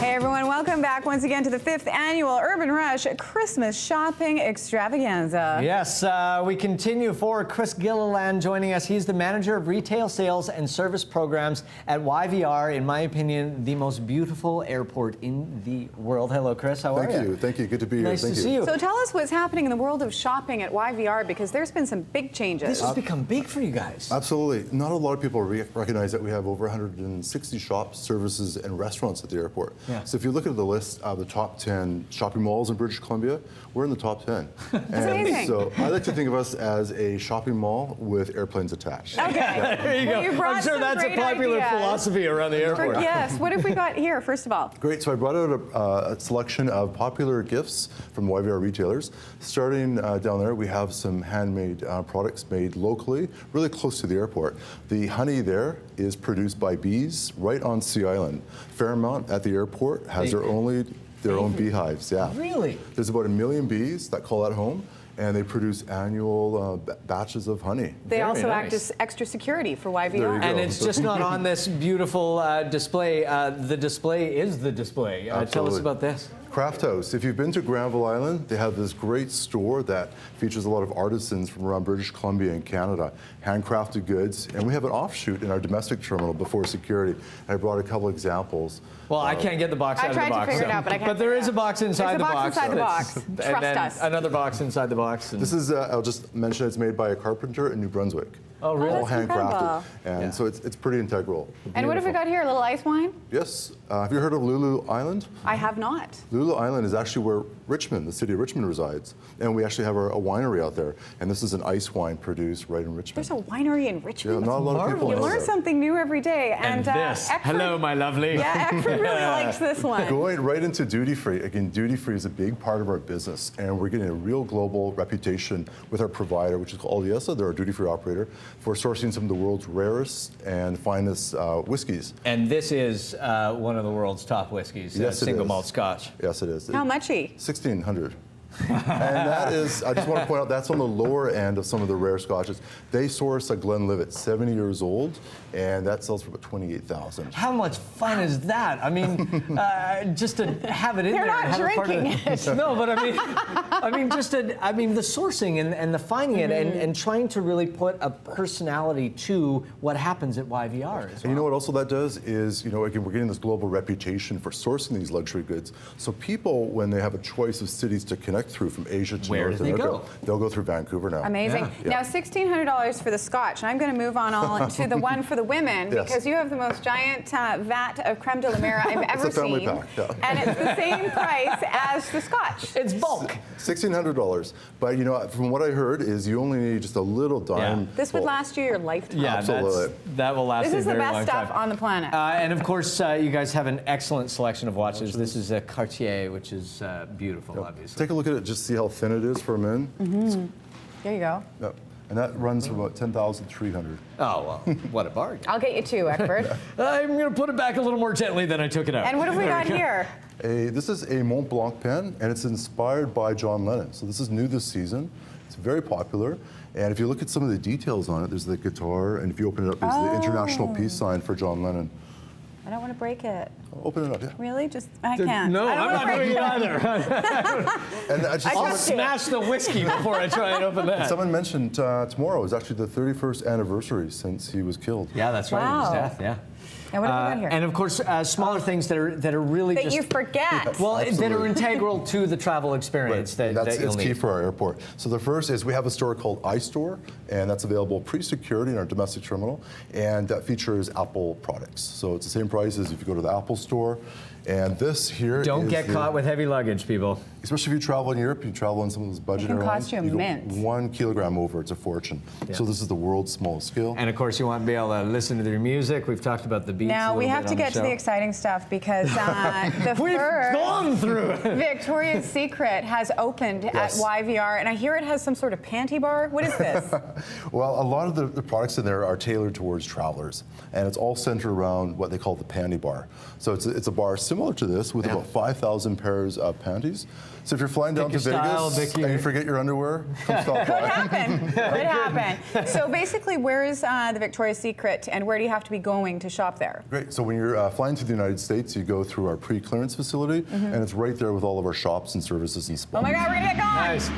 Hey everyone, welcome back once again to the 5th annual Urban Rush Christmas Shopping Extravaganza. Yes, we continue for Chris Gilliland joining us. He's the manager of retail sales and service programs at YVR. In my opinion, the most beautiful airport in the world. Hello, Chris. How are you? Thank you. Good to be here. Nice to see you. So tell us what's happening in the world of shopping at YVR, because there's been some big changes. This has become big for you guys. Absolutely. Not a lot of people recognize that we have over 160 shops, services, and restaurants at the airport. Yeah. So if you look at the list of the top 10 shopping malls in British Columbia, we're in the top 10. That's amazing. So I like to think of us as a shopping mall with airplanes attached. Okay. There you go. Well, I'm sure that's a popular philosophy around the airport. Yes. What have we got here, first of all? Great. So I brought out a selection of popular gifts from YVR retailers. Starting down there, we have some handmade products made locally, really close to the airport. The honey there is produced by bees right on Sea Island. Fairmont at the airport has their own beehives. Yeah. Really? There's about 1 million bees that call that home, and they produce annual batches of honey. They Very also act nice. as extra security for YVR. There you go. And it's just not on this beautiful display. The display is the display. Tell us Absolutely. about this. Craft House. If you've been to Granville Island, they have this great store that features a lot of artisans from around British Columbia and Canada, handcrafted goods, and we have an offshoot in our domestic terminal before security. And I brought a couple examples. Well, I can't get the box out of the box. I tried to figure it out, but I can't. But there is a box inside the box. There's a box inside the box. And Trust then us. another box inside the box. This is, I'll just mention it's made by a carpenter in New Brunswick. Oh, really? All that's handcrafted. incredible. And Yeah. so it's pretty integral. And what have we got here? A little ice wine? Yes. Have you heard of Lulu Island? I have not. Lulu Island is actually where Richmond, the city of Richmond, resides. And we actually have a winery out there. And this is an ice wine produced right in Richmond. There's a winery in Yeah, Richmond. not a lot of people You know learn that. something new every day. And this. Eckford- Hello, my lovely. Yeah, Eckford really likes this one. Going right into duty free. Again, duty free is a big part of our business, and we're getting a real global reputation with our provider, which is called Aliesa. They're our duty free operator for sourcing some of the world's rarest and finest whiskeys. And this is one of the world's top whiskeys, Yes, it single is. malt Scotch. Yes, it is. How muchy? 1,600. And that is, I just want to point out, that's on the lower end of some of the rare scotches. They source a Glenlivet, 70 years old, and that sells for about $28,000. How much fun is that? I mean, just to have it in They're there. not and have it part of drinking it. No, but I mean, the sourcing and the finding it and trying to really put a personality to what happens at YVR as well. And you know what also that does is, you know, again, we're getting this global reputation for sourcing these luxury goods. So people, when they have a choice of cities to connect through from Asia to Where North do they America, go? they'll go through Vancouver now. Amazing. Yeah. Now, $1,600 for the Scotch, and I'm going to move on to the one for the women, Yes. because you have the most giant vat of creme de la mer I've ever It's a family seen. pack, yeah. And it's the same price as the Scotch. It's bulk. $1,600. But, you know, from what I heard is you only need just a little dime. This would full. last you your lifetime. Yeah, Absolutely. that will last This a is the very best long stuff time. on the planet. And of course, you guys have an excellent selection of watches. This is a Cartier, which is beautiful, obviously. Take a look at it, just see how thin it is for men. There you go. Yep. And that runs for about $10,300. Oh, well, what a bargain. I'll get you two, Eckford. I'm going to put it back a little more gently than I took it out. And what have we got here? This is a Mont Blanc pen, and it's inspired by John Lennon. So this is new this season. It's very popular. And if you look at some of the details on it, there's the guitar, and if you open it up, there's the international peace sign for John Lennon. I don't want to break it. Open it up, yeah. Really? Just, I can't. No, I don't I'm wanna not break doing it either. And I just, I I'll trust you. smash the whiskey before I try and open that. someone mentioned tomorrow is actually the 31st anniversary since he was killed. Yeah, that's right. Wow. His death, yeah. And what have we got here? And of course, smaller things that are really that just you forget. well, that are Absolutely. integral to the travel experience that That's you'll it's key need. for our airport. So the first is we have a store called iStore, and that's available pre-security in our domestic terminal, and that features Apple products. So it's the same price as if you go to the Apple store. And this here Don't is get caught with heavy luggage, people. Especially if you travel in Europe, you travel in some of those budget It can airlines. cost you a go mint. 1 kilogram over, it's a fortune. Yeah. So this is the world's smallest scale. And of course, you want to be able to listen to their music. We've talked about the beats. Now, a we little have bit to on get to the show. exciting stuff, because the We've first gone through it. Victoria's Secret has opened Yes. at YVR, and I hear it has some sort of panty bar. What is this? Well, a lot of the products in there are tailored towards travelers, and it's all centered around what they call the the Panty bar. So it's a bar similar to this with about 5,000 pairs of panties. So if you're flying down to Vegas and you forget your underwear, come stop by. Could happen. So basically, where is the Victoria's Secret, and where do you have to be going to shop there? Great. So when you're flying to the United States, you go through our pre-clearance facility, and it's right there with all of our shops and services and spas. Oh my God, we're gonna get going! Nice.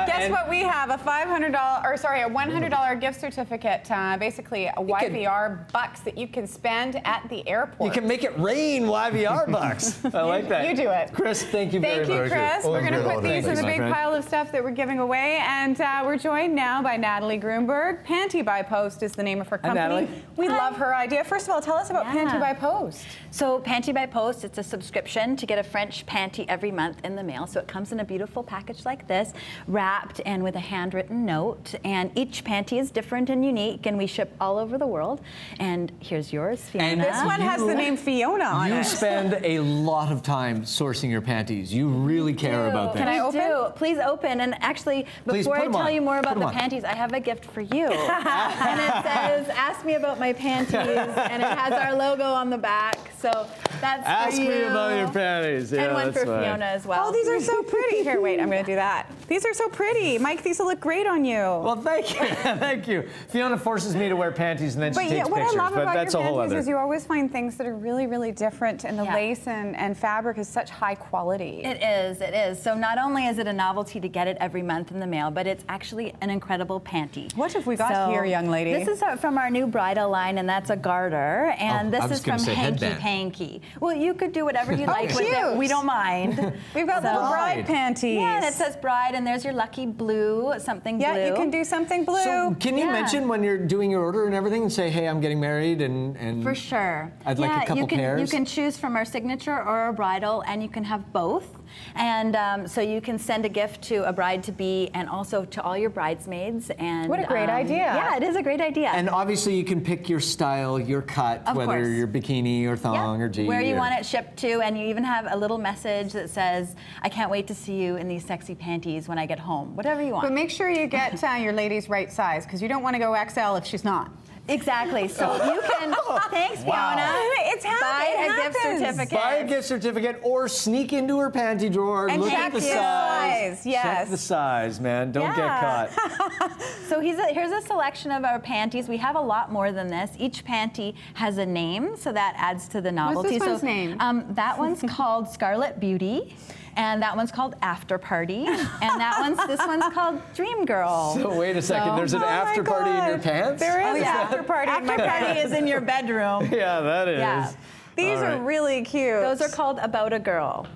Guess what we have? A $100 gift certificate. Basically, a YVR bucks that you can spend at the airport. You can make it rain YVR bucks. I like that. You do it. Chris, thank you very much. Thank you, Chris. We're going to put these in the big friend. pile of stuff that we're giving away. And we're joined now by Natalie Grunberg. Panty by Post is the name of her company. Natalie. We love her idea. First of all, tell us about Panty by Post. So Panty by Post, it's a subscription to get a French panty every month in the mail. So it comes in a beautiful package like this, wrapped and with a handwritten note. And each panty is different and unique, and we ship all over the world. And here's yours, Fiona. And This one has the name Fiona on it. You spend a lot of time sourcing your panties. You really care about that. Can I open? Please open. And actually, Please before put I 'em tell on. you more about Put 'em the on. panties, I have a gift for you. And it says, "Ask me about my panties," and it has our logo on the back. So that's Ask for you. me about your panties. Yeah, And one that's for fine. Fiona as well. Oh, these are so pretty. Here, wait, I'm going to do that. These are so pretty. Mike, these will look great on you. Well, thank you. Thank you. Fiona forces me to wear panties and then she But takes what pictures. I love but about that's your a whole panties other. is you always find things that are really, really different, and the Yeah. lace and fabric is such high quality. It is, it is. So not only is it a novelty to get it every month in the mail, but it's actually an incredible panty. What have we got here, young lady? This is from our new bridal line, and that's a garter. And Oh, I this was is gonna from say Hanky headband. Panky. Well, you could do whatever you like with cute. it. We don't mind. We've got little bride panties. Yeah, and it says bride, and there's your lucky blue, something blue. Yeah, you can do something blue. So can you Yeah. mention when you're doing your order and everything and say, hey, I'm getting married and For sure. I'd like a couple you can, pairs. You can choose from our signature or a bridal, and you can have both. And so you can send a gift to a bride-to-be and also to all your bridesmaids. And What a great idea. Yeah, it is a great idea. And obviously you can pick your style, your cut, Of whether course. you're bikini or thong or G. where you or- want it shipped to, and you even have a little message that says, "I can't wait to see you in these sexy panties when I get home." Whatever you want. But make sure you get your lady's right size, because you don't want to go XL if she's not. Exactly. So you can. Thanks, Fiona. It's happening. Buy It a gift happens. certificate. Buy a gift certificate or sneak into her panty drawer, And look check at the the size. size, yes. Check the size, man. Don't get Yeah. caught. So here's a selection of our panties. We have a lot more than this. Each panty has a name, so that adds to the novelty. this one's name? That one's called Scarlet Beauty, and that one's called After Party, and this one's called Dream Girl. So wait a second, there's an Oh my after party in your God. pants? There is Oh, an yeah. after party in my After party pants. is in your bedroom. Yeah, that is. Yeah. These All are right. really cute. Those are called About a Girl.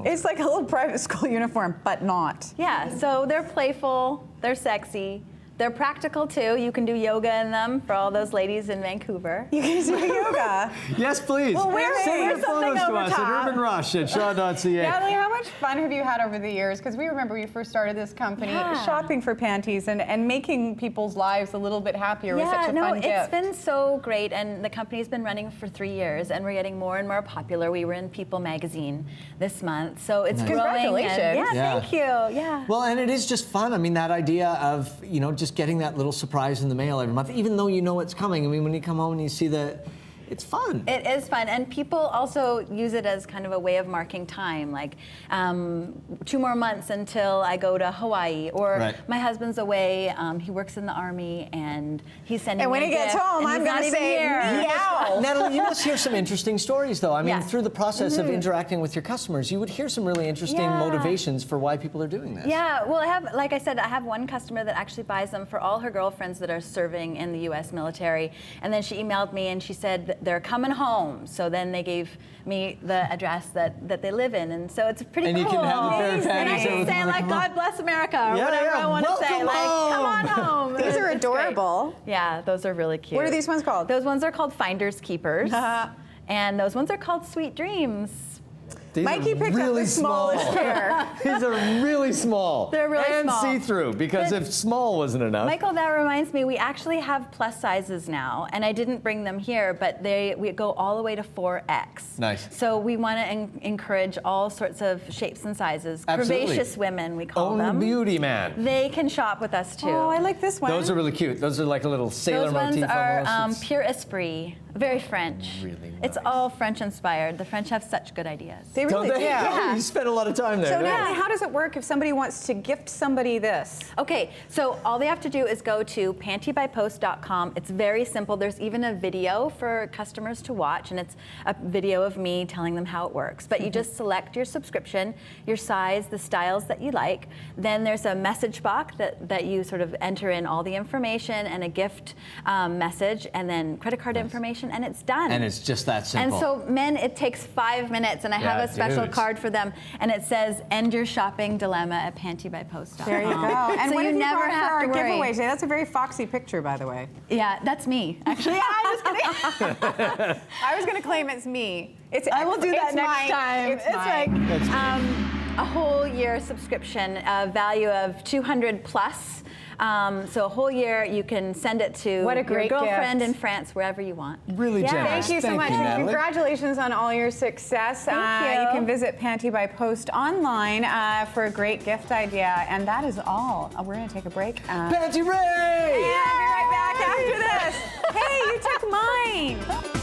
It's like a little private school uniform, but not. Yeah, so they're playful, they're sexy, they're practical too. You can do yoga in them for all those ladies in Vancouver. You can do yoga. Yes, please. Well, Send your wear something photos to over us top. at Urban Rush at Shaw.ca. Natalie, how much fun have you had over the years? Because we remember when you first started this company, Yeah. shopping for panties and making people's lives a little bit happier with such a fun gift. It's been so great, and the company's been running for 3 years, and we're getting more and more popular. We were in People magazine this month, so it's growing. Congratulations. And, yeah, Yeah. thank you. Yeah. Well, and it is just fun. I mean, that idea of, just getting that little surprise in the mail every month, even though you know it's coming. I mean, when you come home and you see it's fun. It is fun, and people also use it as kind of a way of marking time, like 2 more months until I go to Hawaii, or Right. my husband's away, he works in the Army, and he's sending And when me he a gets gift, home, and I'm he's going not to even say, here. meow. Natalie, you must hear some interesting stories, though. I mean, Yeah. through the process of interacting with your customers, you would hear some really interesting Yeah. motivations for why people are doing this. Yeah, well, like I said, I have one customer that actually buys them for all her girlfriends that are serving in the U.S. military, and then she emailed me and she said that they're coming home. So then they gave me the address that they live in, and so it's pretty And cool. you can have a pair of And I panties can every say time they like come "God home." bless America" or Yeah, whatever yeah. I want to say. Welcome Like, come on home. home. These are It's great. adorable. Yeah, those are really cute. What are these ones called? Those ones are called Finders Keepers, and those ones are called Sweet Dreams. These Mikey are picked really up the smallest small. pair. These are really small. They're really and small. see-through, because But- if small wasn't enough. Michael, that reminds me, we actually have plus sizes now, and I didn't bring them here, but we go all the way to 4X. Nice. So we want to encourage all sorts of shapes and sizes. Absolutely. Curvaceous women, we call Own them. the beauty, man. They can shop with us too. Oh, I like this one. Those are really cute. Those are like a little Sailor Those ones motif are almost. It's- pure esprit. Very French. Really It's nice. all French inspired. The French have such good ideas. They Don't really they? do. Yeah. You spent a lot of time there. So don't you? Natalie, how does it work if somebody wants to gift somebody this? Okay, so all they have to do is go to pantybypost.com. It's very simple. There's even a video for customers to watch, and it's a video of me telling them how it works. But you just select your subscription, your size, the styles that you like. Then there's a message box that you sort of enter in all the information and a gift message, and then credit card information, and it's done. And it's just that simple. And so men, it takes 5 minutes, and I Yeah, have a special dude. card for them, and it says, "End your shopping dilemma at pantybypost.com." There you go. And so what you have you never brought have for our to worry. giveaway today? That's a very foxy picture, by the way. Yeah, that's me, actually. Yeah, I'm just kidding. I was going to claim it's me. I will do that it's next mine. time. It's mine. That's a whole year subscription, a value of 200 plus. So a whole year, you can send it to What a your great girlfriend gift. in France, wherever you want. Really Yeah. generous. Thank you so much. Natalie. Congratulations on all your success. Thank you. You can visit Panty by Post online for a great gift idea. And that is all. We're going to take a break. Panty Ray! Yeah, I'll be right back after this. Hey, you took mine.